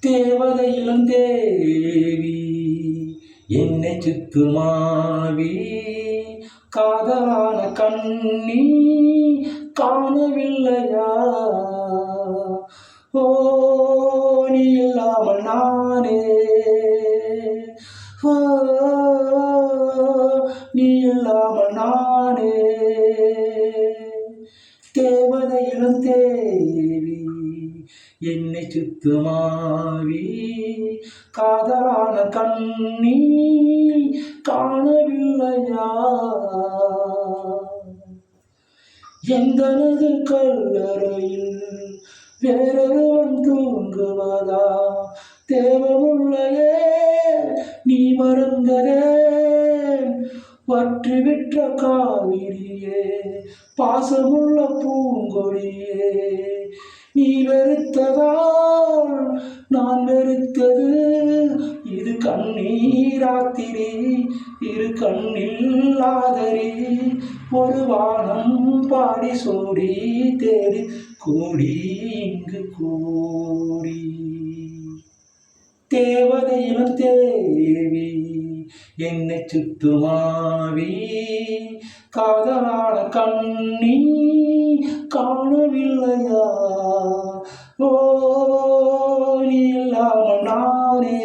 தேவதை இளந்தேவி என்னை சுத்துமாவி காதலான கண்ணி காணவில்லையா? ஓ நீ இல்லாமல் நானே, ஓ நீ இல்லாமல் நானே. தேவதை இளந்தேவி என்னை சுத்துமாவி காதலான கண்ணி காணவில்லையா? எந்தனது கல்லறையில் வேறொருவன் தூங்குவதா? தேவமுள்ளையே நீ மறந்ததே, வற்றிவிட்ட காவிரியே, பாசமுள்ள பூங்கொடியே, நீ வெறுத்ததால் நான் வெறுத்தது. இது கண்ணீராத்திரி, இரு கண்ணில் ஆதரி, ஒரு வானம் பாடி சூடி தேடி கூடி இங்கு கூடி. தேவதை இளந்தேவி என்னை சுத்துமாவி காதலான கண்ணி காணவில்லையா? ஓ நீ இல்லாமல் நானே.